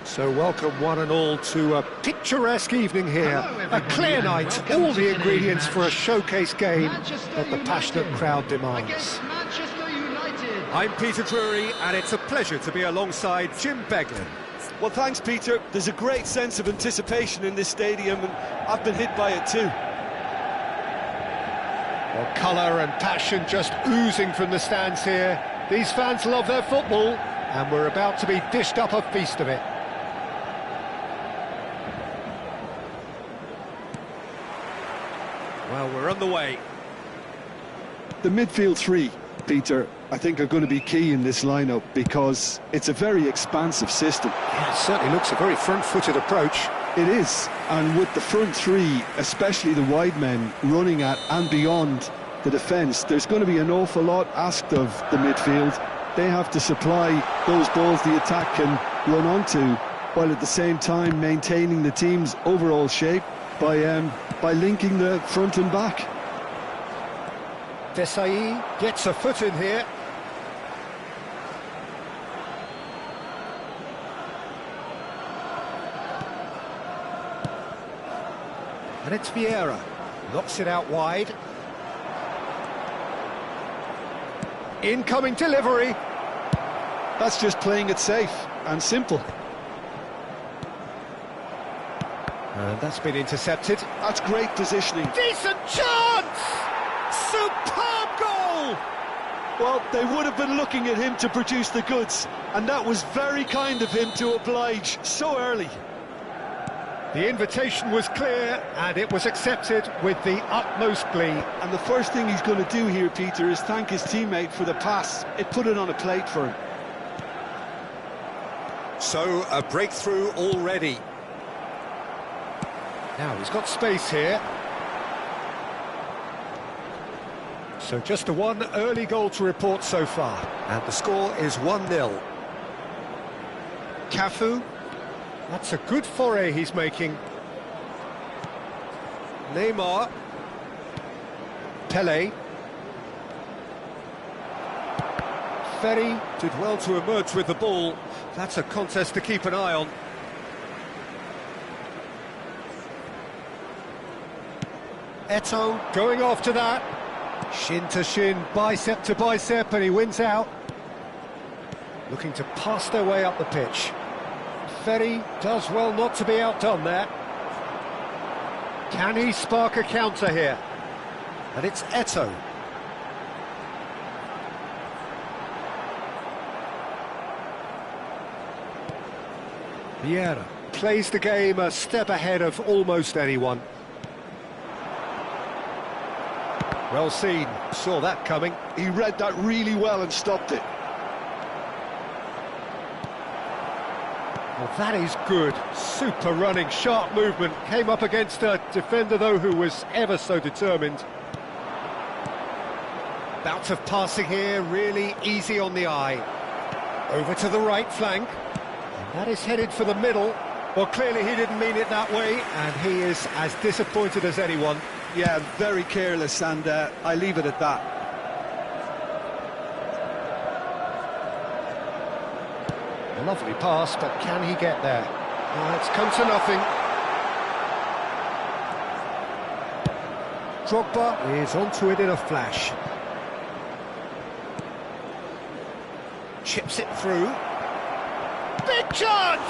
So welcome one and all to a picturesque evening here, a clear night, all the ingredients for a showcase game that the passionate crowd demands. I'm Peter Drury and it's a pleasure to be alongside Jim Beglin. Well, thanks, Peter. There's a great sense of anticipation in this stadium and I've been hit by it too. Well, colour and passion just oozing from the stands here. These fans love their football and we're about to be dished up a feast of it. Well, we're on the way. The midfield three, Peter, I think are going to be key in this lineup because it's a very expansive system. Yeah, it certainly looks a very front-footed approach. It is, and with the front three, especially the wide men, running at and beyond the defence, there's going to be an awful lot asked of the midfield. They have to supply those balls the attack can run onto, while at the same time maintaining the team's overall shape by linking the front and back. Desai gets a foot in here. And it's Vieira, knocks it out wide. Incoming delivery. That's just playing it safe and simple. And that's been intercepted. That's great positioning. Decent chance! Superb goal! Well, they would have been looking at him to produce the goods, and that was very kind of him to oblige so early. The invitation was clear, and it was accepted with the utmost glee. And the first thing he's going to do here, Peter, is thank his teammate for the pass. It put it on a plate for him. So, a breakthrough already. Now, he's got space here. So just a one early goal to report so far. And the score is 1-0. Cafu. That's a good foray he's making. Neymar. Pele. Ferry did well to emerge with the ball. That's a contest to keep an eye on. Eto'o going after that. Shin to shin, bicep to bicep, and he wins out. Looking to pass their way up the pitch. Ferry does well not to be outdone there. Can he spark a counter here? And it's Eto'o. Vieira plays the game a step ahead of almost anyone. Well seen, saw that coming. He read that really well and stopped it. Well, that is good. Super running, sharp movement. Came up against a defender, though, who was ever so determined. Bout of passing here, really easy on the eye. Over to the right flank. And that is headed for the middle. Well, clearly he didn't mean it that way, and he is as disappointed as anyone. Yeah, very careless, and I leave it at that. A lovely pass, but can he get there? It's come to nothing. Drogba is onto it in a flash. Chips it through. Big chance!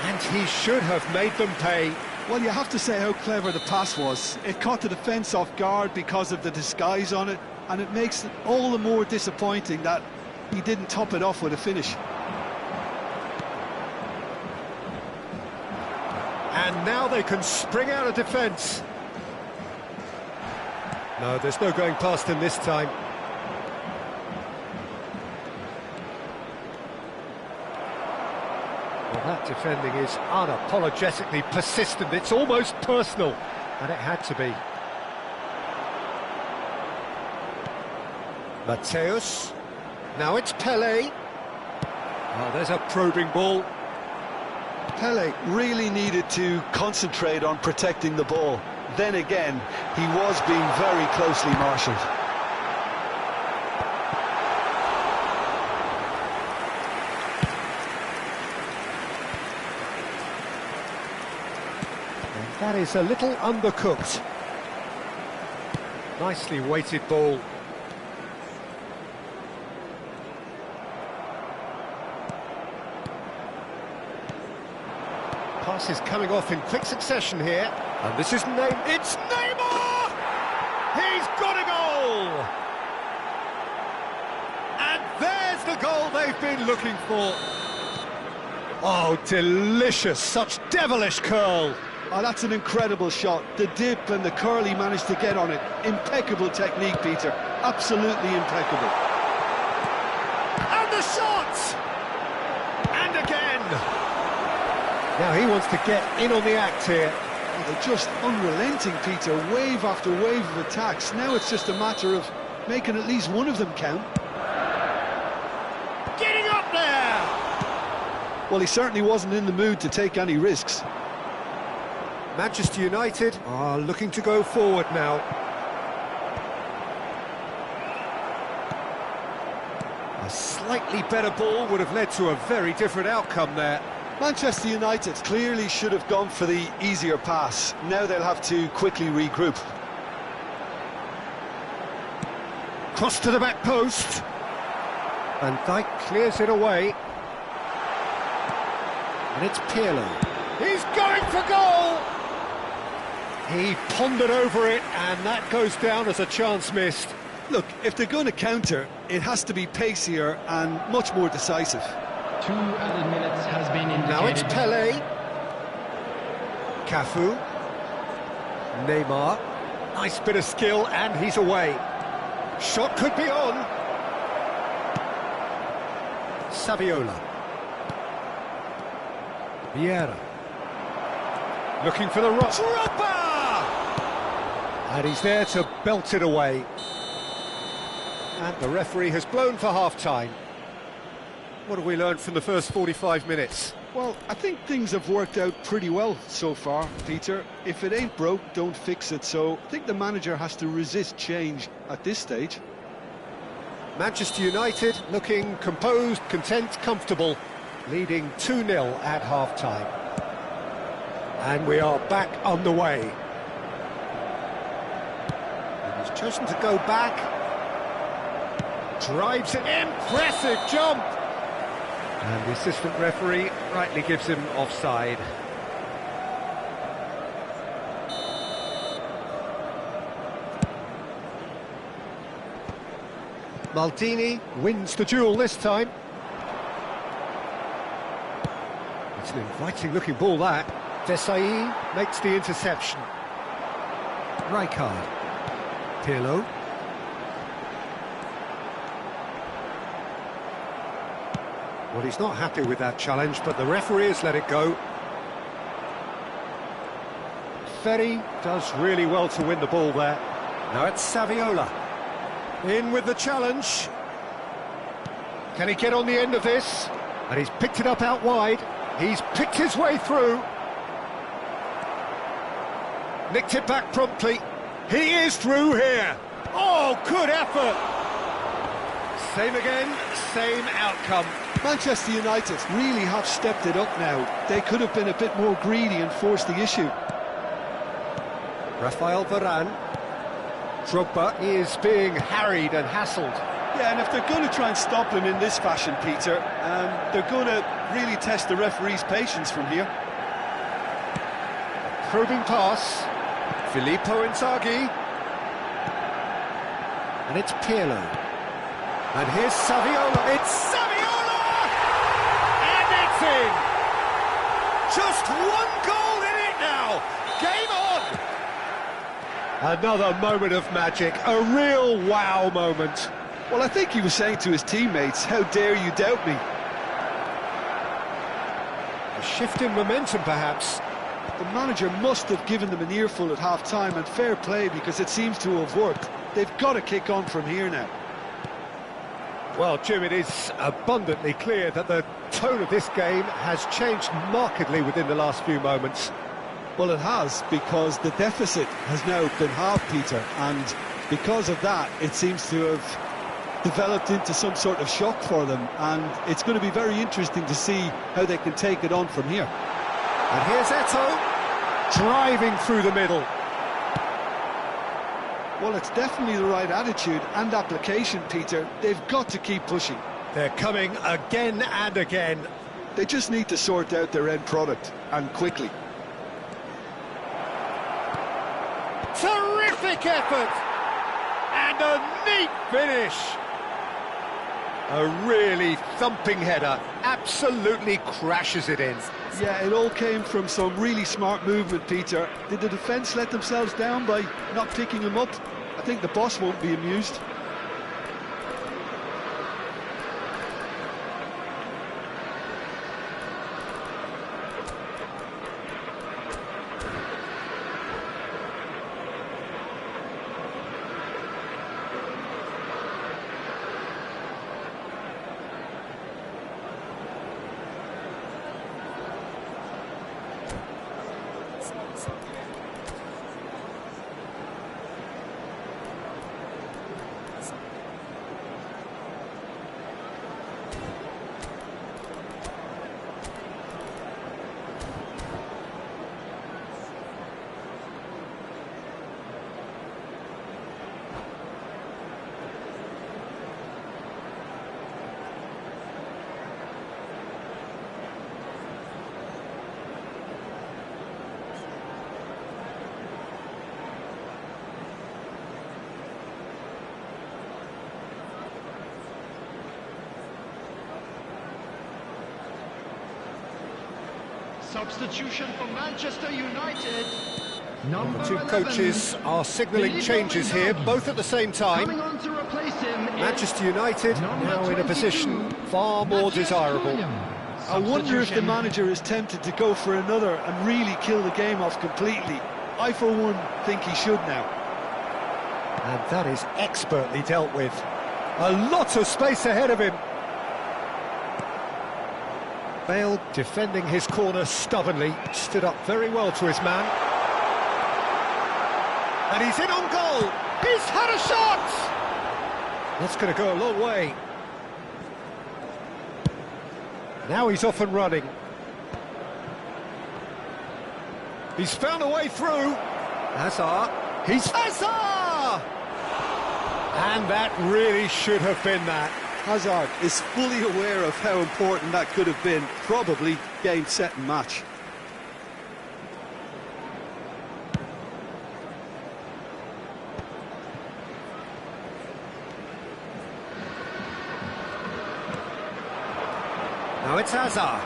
And he should have made them pay. Well, you have to say how clever the pass was. It caught the defence off guard because of the disguise on it, and it makes it all the more disappointing that he didn't top it off with a finish. And now they can spring out of defence. No, there's no going past him this time. Well, that defending is unapologetically persistent. It's almost personal, and it had to be. Mateus. Now it's Pele. Oh, there's a probing ball. Pele really needed to concentrate on protecting the ball. Then again, he was being very closely marshalled. That is a little undercooked. Nicely weighted ball. Pass is coming off in quick succession here. And this is it's Neymar! He's got a goal! And there's the goal they've been looking for. Oh, delicious, such devilish curl. Oh, that's an incredible shot. The dip and the curl he managed to get on it. Impeccable technique, Peter. Absolutely impeccable. And the shot! And again! Now he wants to get in on the act here. Oh, they're just unrelenting, Peter. Wave after wave of attacks. Now it's just a matter of making at least one of them count. Getting up there! Well, he certainly wasn't in the mood to take any risks. Manchester United are looking to go forward now. A slightly better ball would have led to a very different outcome there. Manchester United clearly should have gone for the easier pass. Now they'll have to quickly regroup. Cross to the back post. Van Dijk clears it away. And it's Pirlo. He's going for goal! He pondered over it, and that goes down as a chance missed. Look, if they're going to counter, it has to be pacier and much more decisive. 2 added minutes has been indicated. Now it's Pelé. Cafu. Neymar. Nice bit of skill, and he's away. Shot could be on. Saviola. Vieira. Looking for the rock. Dropper! And he's there to belt it away. And the referee has blown for half-time. What have we learned from the first 45 minutes? Well, I think things have worked out pretty well so far, Peter. If it ain't broke, don't fix it. So I think the manager has to resist change at this stage. Manchester United looking composed, content, comfortable, leading 2-0 at half-time. And we are back underway. He's chosen to go back. Drives it, impressive jump! And the assistant referee rightly gives him offside. Maldini wins the duel this time. It's an inviting looking ball that. Desai makes the interception. Rijkaard. Pirlo. Well, he's not happy with that challenge, but the referee has let it go. Ferry does really well to win the ball there. Now it's Saviola. In with the challenge. Can he get on the end of this? And he's picked it up out wide. He's picked his way through. Nicked it back promptly. He is through here. Oh, good effort. Same again, same outcome. Manchester United really have stepped it up now. They could have been a bit more greedy and forced the issue. Rafael Varane. Drogba is being harried and hassled. Yeah, and if they're going to try and stop him in this fashion, Peter, they're going to really test the referee's patience from here. Probing pass. Filippo Inzaghi. And it's Pirlo. And here's Saviola. It's Saviola! And it's in! Just one goal in it now! Game on! Another moment of magic, a real wow moment. Well, I think he was saying to his teammates, how dare you doubt me? A shift in momentum, perhaps. The manager must have given them an earful at half-time, and fair play, because it seems to have worked. They've got to kick on from here now. Well, Jim, it is abundantly clear that the tone of this game has changed markedly within the last few moments. Well, it has, because the deficit has now been halved, Peter, and because of that, it seems to have developed into some sort of shock for them, and it's going to be very interesting to see how they can take it on from here. And here's Eto'o. driving through the middle. Well, it's definitely the right attitude and application, Peter. They've got to keep pushing. They're coming again and again. They just need to sort out their end product, and quickly. Terrific effort! And a neat finish! A really thumping header, absolutely crashes it in. Yeah, it all came from some really smart movement, Peter. Did the defence let themselves down by not picking him up? I think the boss won't be amused. Substitution for Manchester United. The two coaches are signalling changes here, both at the same time. Coming on to replace him Manchester United now in a position far more desirable. I wonder if the manager is tempted to go for another and really kill the game off completely. I, for one, think he should now. And that is expertly dealt with. A lot of space ahead of him. Bale defending his corner stubbornly, stood up very well to his man. And he's in on goal! He's had a shot! That's going to go a long way. Now he's off and running. He's found a way through. Hazard. He's Hazard! And that really should have been that. Hazard is fully aware of how important that could have been. Probably game, set and match. Now it's Hazard.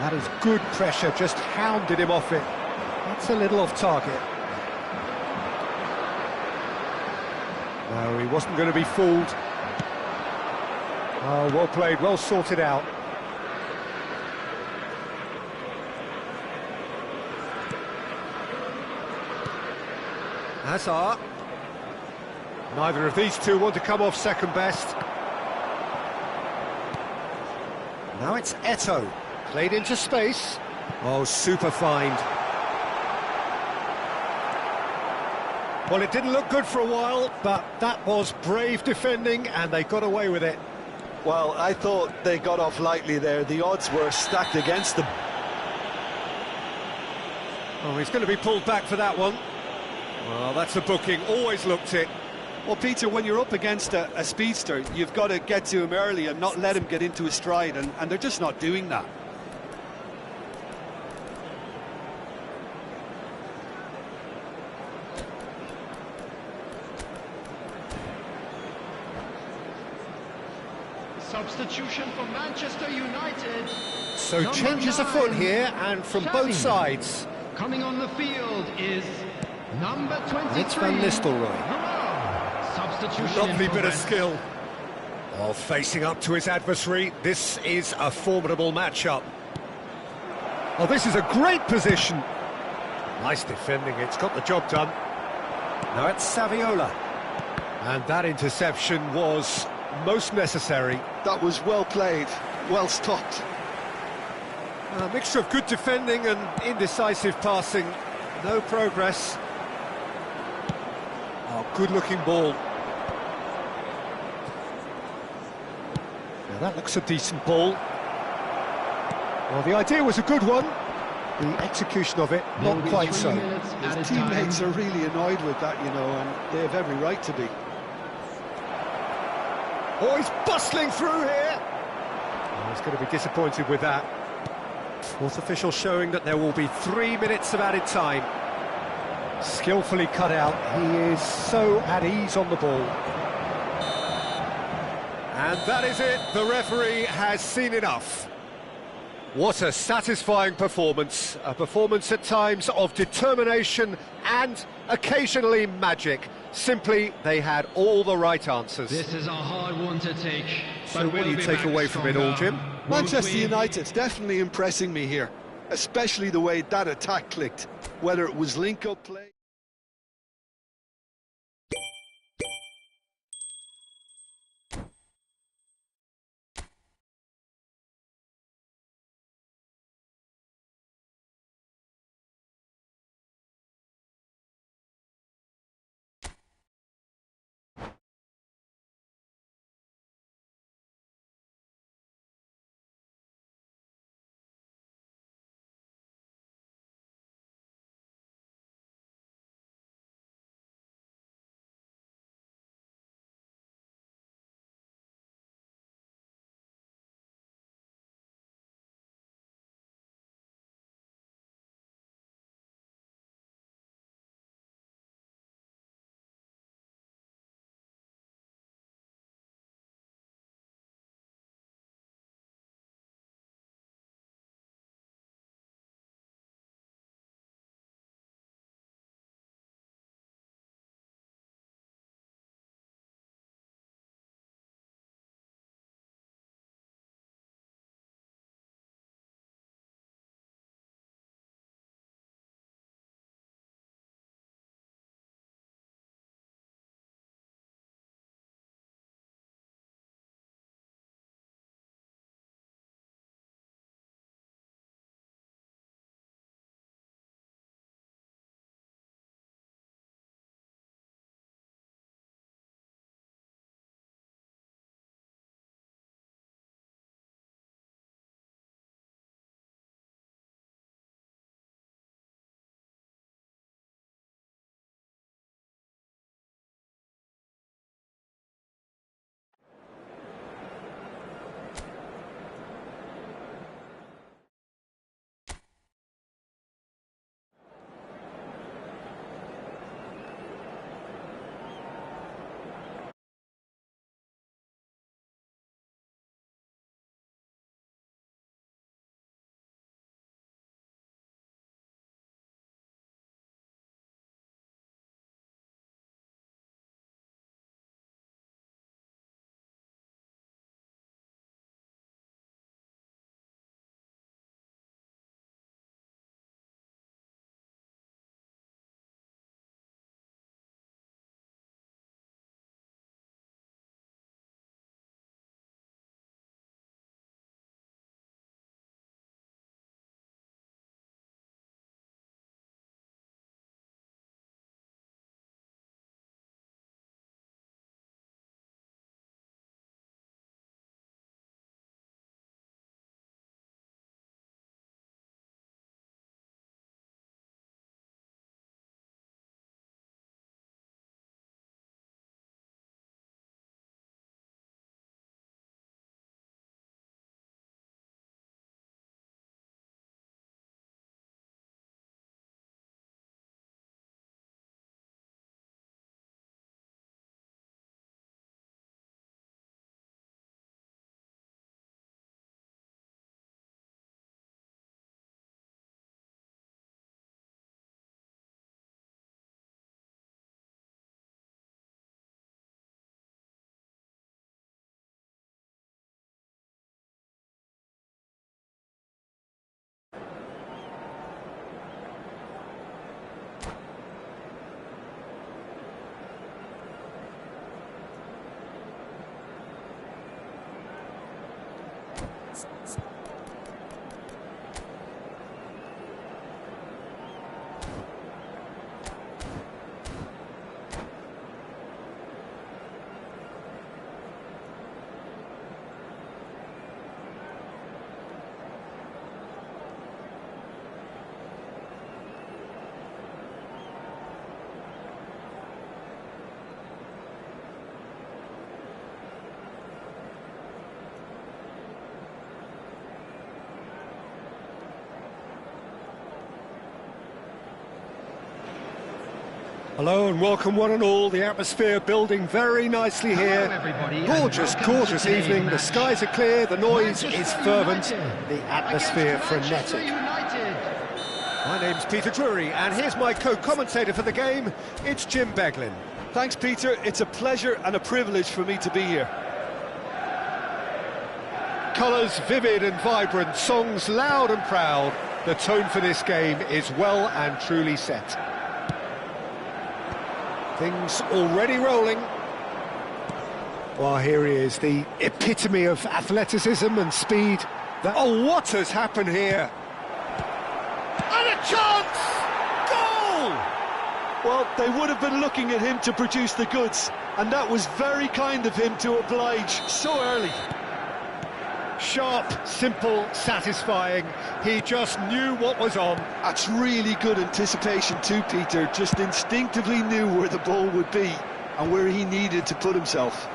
That is good pressure, just hounded him off it. That's a little off target. No, he wasn't going to be fooled. Oh, well played, well sorted out. Hazard. Neither of these two want to come off second best. Now it's Eto'o, played into space. Oh, super find. Well, it didn't look good for a while, but that was brave defending, and they got away with it. Well, I thought they got off lightly there. The odds were stacked against them. Oh, he's going to be pulled back for that one. Well, that's a booking, always looked it. Well, Peter, when you're up against a speedster, you've got to get to him early and not let him get into his stride, and they're just not doing that. Substitution for Manchester United. So changes afoot here, and from both sides. Coming on the field is number 23. It's Van Nistelrooy. Substitution. Lovely bit of skill. Oh, facing up to his adversary, this is a formidable matchup. Oh, this is a great position. Nice defending, it's got the job done. Now it's Saviola. And that interception was most necessary. That was well played, well stopped. A mixture of good defending and indecisive passing. No progress. Oh, good-looking ball. Now that looks a decent ball. Well, the idea was a good one. The execution of it, not quite so. His teammates are really annoyed with that, you know, and they have every right to be. Oh, he's bustling through here! Oh, he's going to be disappointed with that. Fourth official showing that there will be 3 minutes of added time. Skillfully cut out, he is so at ease on the ball. And that is it, the referee has seen enough. What a satisfying performance, a performance at times of determination and occasionally magic. Simply, they had all the right answers. This is a hard one to take. So what do you take away from it all, Jim? Manchester United's definitely impressing me here, especially the way that attack clicked, whether it was link-up play. Hello and welcome one and all. The atmosphere building very nicely here. Gorgeous, gorgeous evening. The skies are clear, the noise is fervent, the atmosphere frenetic. My name's Peter Drury and here's my co-commentator for the game. It's Jim Beglin. Thanks, Peter. It's a pleasure and a privilege for me to be here. Colours vivid and vibrant, songs loud and proud. The tone for this game is well and truly set. Things already rolling. Well, here he is, the epitome of athleticism and speed. Oh, what has happened here? And a chance! Goal! Well, they would have been looking at him to produce the goods, and that was very kind of him to oblige so early. Sharp, simple, satisfying. He just knew what was on. That's really good anticipation too, Peter. Just instinctively knew where the ball would be and where he needed to put himself.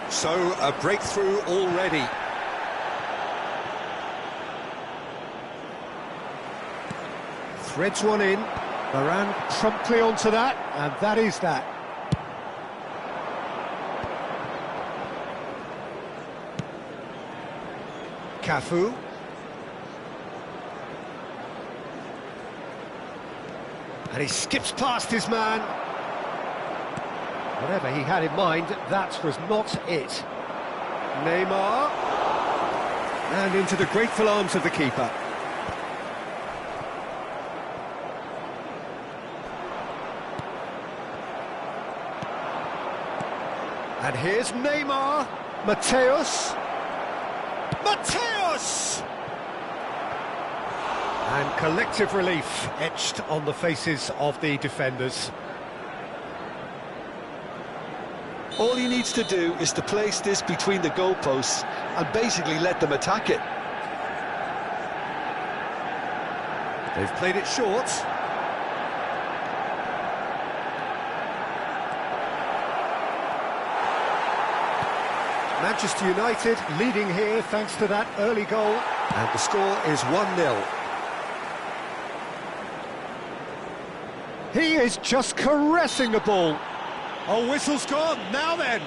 So, a breakthrough already. Threads one in. Varane promptly onto that, and that is that. Cafu. And he skips past his man. Whatever he had in mind, that was not it. Neymar. And into the grateful arms of the keeper. And here's Neymar. Mateus. Mateus! And collective relief etched on the faces of the defenders. All he needs to do is to place this between the goalposts and basically let them attack it. They've played it short. Manchester United leading here thanks to that early goal. And the score is 1-0. He is just caressing the ball. Oh, whistle's gone. Now then.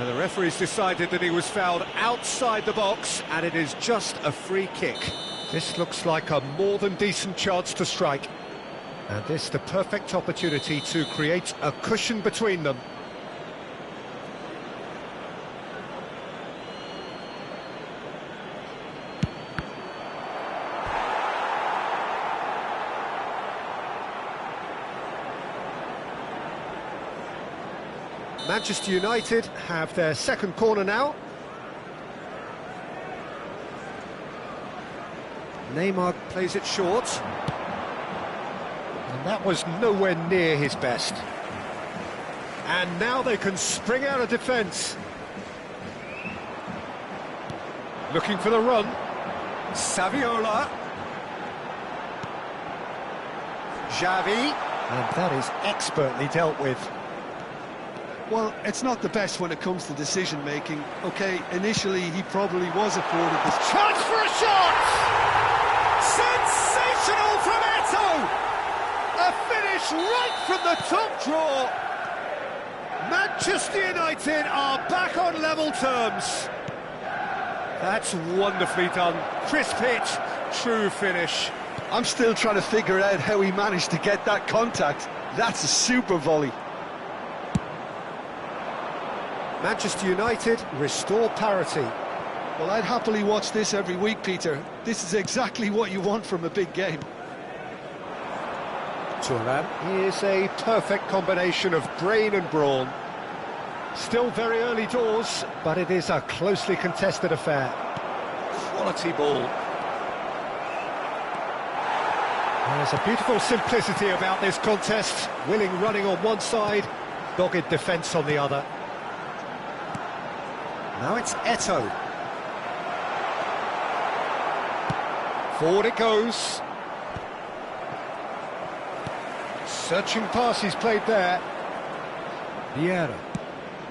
The referee's decided that he was fouled outside the box, and it is just a free kick. This looks like a more than decent chance to strike. And this the perfect opportunity to create a cushion between them. Manchester United have their second corner now. Neymar plays it short. And that was nowhere near his best. And now they can spring out of defence. Looking for the run. Saviola. Xavi. And that is expertly dealt with. Well, it's not the best when it comes to decision-making. OK, initially he probably was afforded this... Chance for a shot! Sensational from Eto'o! A finish right from the top draw! Manchester United are back on level terms. That's wonderfully done. Crisp hit, true finish. I'm still trying to figure out how he managed to get that contact. That's a super volley. Manchester United restore parity. Well, I'd happily watch this every week, Peter. This is exactly what you want from a big game. Thuram is a perfect combination of brain and brawn. Still very early doors, but it is a closely contested affair. Quality ball. There's a beautiful simplicity about this contest. Willing running on one side, dogged defence on the other. Now it's Eto'o. Forward it goes. Searching pass he's played there. Vieira.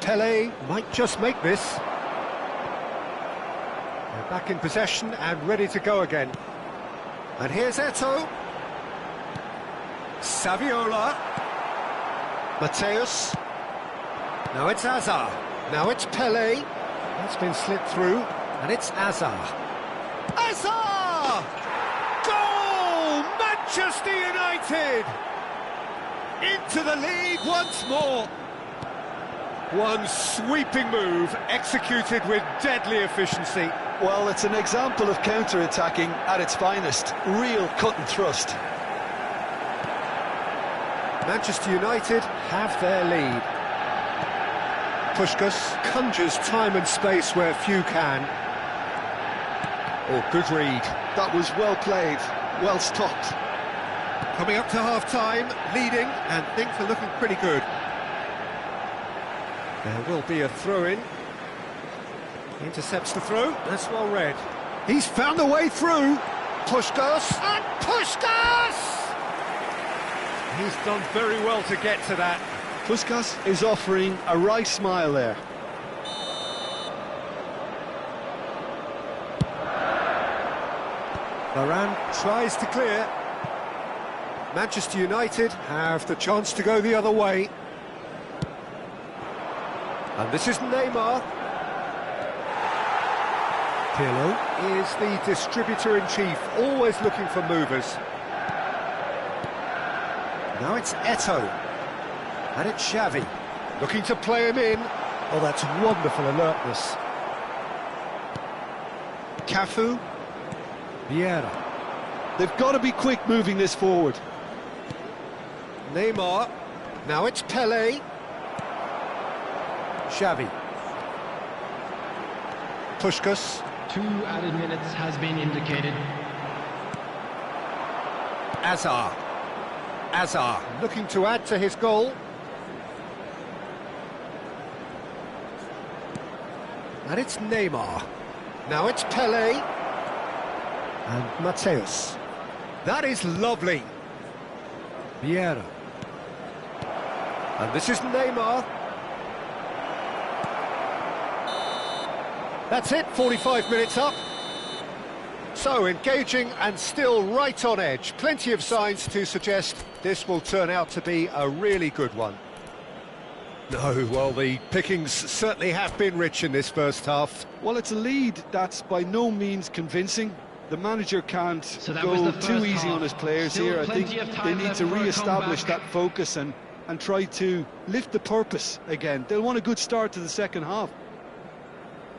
Pelé might just make this. They're back in possession and ready to go again. And here's Eto'o. Saviola. Mateus. Now it's Azar. Now it's Pele. That's been slipped through. And it's Azar. Azar! Goal! Manchester United! Into the lead once more. One sweeping move, executed with deadly efficiency. Well, it's an example of counter-attacking at its finest. Real cut and thrust. Manchester United have their lead. Puskás conjures time and space where few can. Oh, good read. That was well played, well stopped. Coming up to half-time, leading, and things are looking pretty good. There will be a throw-in. Intercepts the throw, that's well read. He's found a way through. Puskás, and Puskás! He's done very well to get to that. Puskás is offering a wry smile there. Varane tries to clear. Manchester United have the chance to go the other way. And this is Neymar. Pirlo is the distributor-in-chief, always looking for movers. Now it's Eto'o. And it's Xavi. Looking to play him in. Oh, that's wonderful alertness. Cafu. Vieira. They've got to be quick moving this forward. Neymar. Now it's Pele. Xavi. Puskás. 2 added minutes has been indicated. Azar. Azar looking to add to his goal. And it's Neymar. Now it's Pele. And Mateus. That is lovely. Vieira. And this is Neymar. That's it, 45 minutes up. So, engaging and still right on edge. Plenty of signs to suggest this will turn out to be a really good one. No, well, the pickings certainly have been rich in this first half. Well, it's a lead that's by no means convincing. The manager can't go too easy on his players here. I think they need to re-establish that focus and try to lift the purpose again. They'll want a good start to the second half.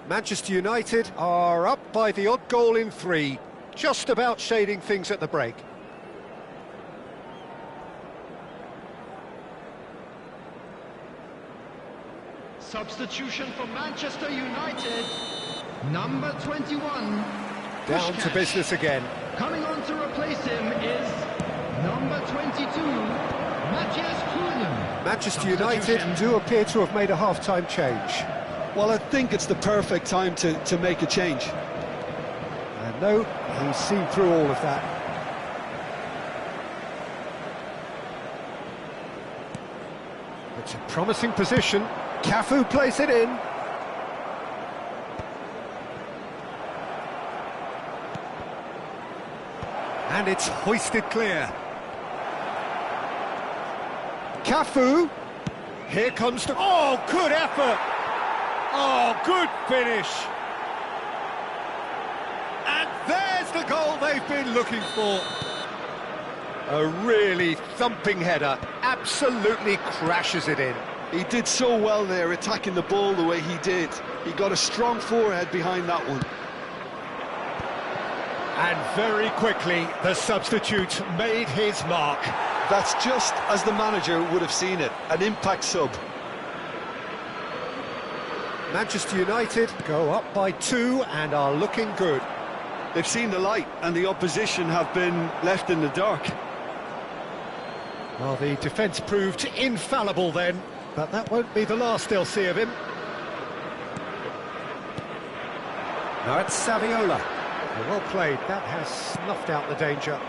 Manchester United are up by the odd goal in 3, just about shading things at the break. Substitution for Manchester United, number 21. Down to business again. Coming on to replace him is number 22, Matthias Cunha. Manchester United do appear to have made a half-time change. Well, I think it's the perfect time to make a change. And no, he's seen through all of that. It's a promising position. Cafu plays it in. And it's hoisted clear. Cafu. Here comes the... Oh, good effort! Oh, good finish! And there's the goal they've been looking for. A really thumping header, absolutely crashes it in. He did so well there, attacking the ball the way he did. He got a strong forehead behind that one. And very quickly, the substitute made his mark. That's just as the manager would have seen it, an impact sub. Manchester United go up by 2 and are looking good. They've seen the light and the opposition have been left in the dark. Well, the defence proved infallible then, but that won't be the last they'll see of him. Now it's Saviola. Well played, that has snuffed out the danger.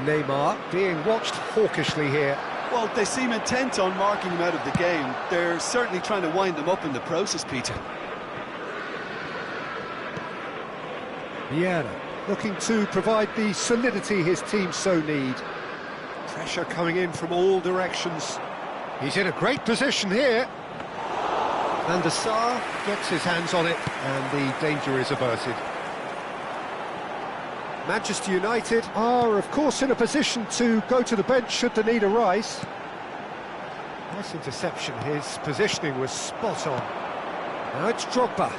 Neymar being watched hawkishly here. Well, they seem intent on marking him out of the game. They're certainly trying to wind him up in the process, Peter. Vieira looking to provide the solidity his team so need. Pressure coming in from all directions. He's in a great position here. Van der Sar gets his hands on it, and the danger is averted. Manchester United are, of course, in a position to go to the bench should the need arise. Nice interception. His positioning was spot on. Now it's Drogba.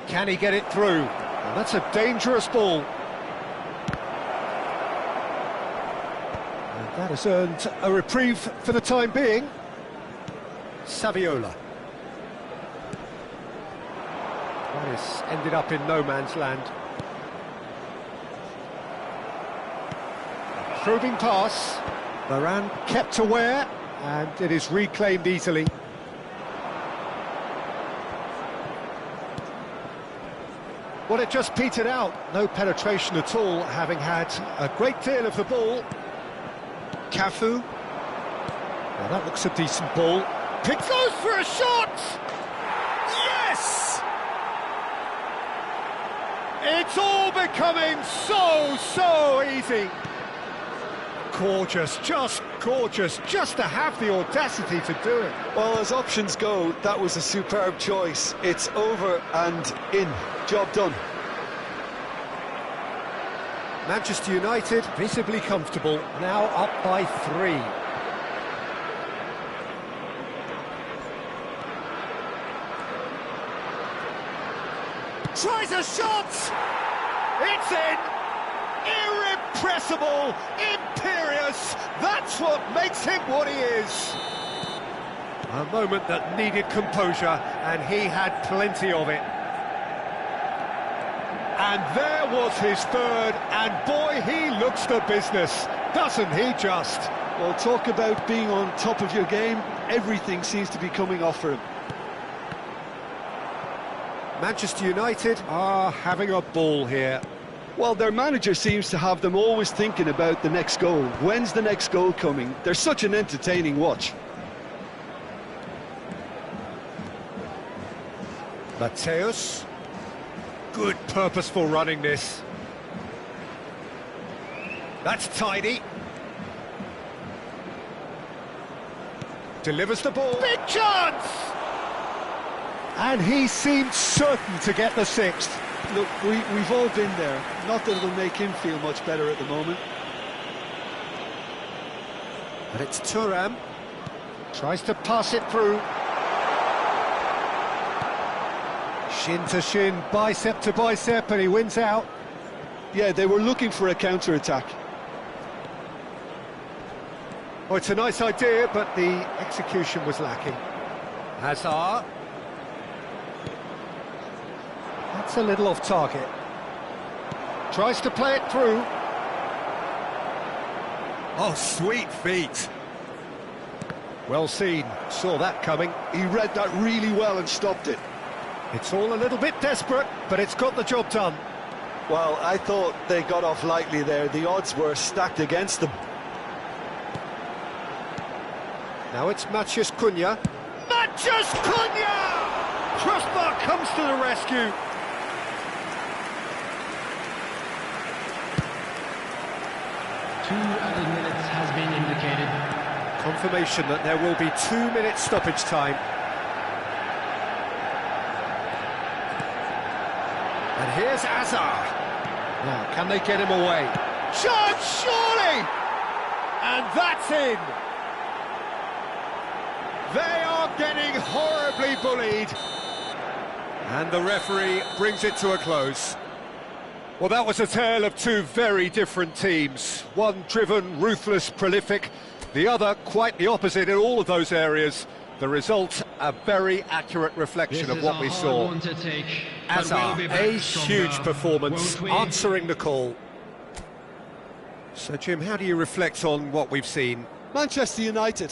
Can he get it through? Well, that's a dangerous ball. And that has earned a reprieve for the time being. Saviola. Boris ended up in no man's land. Probing pass. Varane kept aware, and it is reclaimed easily. Well, it just petered out. No penetration at all, having had a great deal of the ball. Cafu. Well, that looks a decent ball. Pick goes for a shot! Yes! It's all becoming so easy. Gorgeous, just to have the audacity to do it. Well, as options go, that was a superb choice. It's over and in. Job done. Manchester United visibly comfortable, now up by 3. Tries a shot! It's in! Irrepressible, imperious, that's what makes him what he is. A moment that needed composure, and he had plenty of it. And there was his third, and boy, he looks the business, doesn't he just? Well, talk about being on top of your game, everything seems to be coming off for him. Manchester United are having a ball here. Well, their manager seems to have them always thinking about the next goal. When's the next goal coming? They're such an entertaining watch. Mateus. Good purposeful running this. That's tidy. Delivers the ball. Big chance! And he seemed certain to get the 6th. Look, we've all been there. Not that it'll make him feel much better at the moment. But it's Thuram. Tries to pass it through. Shin to shin, bicep to bicep, and he wins out. Yeah, they were looking for a counter-attack. Oh, it's a nice idea, but the execution was lacking. Hazard. That's a little off target. Tries to play it through. Oh, sweet feet. Well seen, saw that coming. He read that really well and stopped it. It's all a little bit desperate, but it's got the job done. Well, I thought they got off lightly there. The odds were stacked against them. Now it's Matheus Cunha. Matheus Cunha! Crossbar comes to the rescue. Two added minutes has been indicated. Confirmation that there will be 2 minutes stoppage time. And here's Hazard. Now, can they get him away? Chance, surely! And that's in! They are getting horribly bullied. And the referee brings it to a close. Well, that was a tale of two very different teams. One driven, ruthless, prolific. The other quite the opposite in all of those areas. The result, a very accurate reflection of what we saw. Hazard, a huge performance, answering the call. So, Jim, how do you reflect on what we've seen? Manchester United,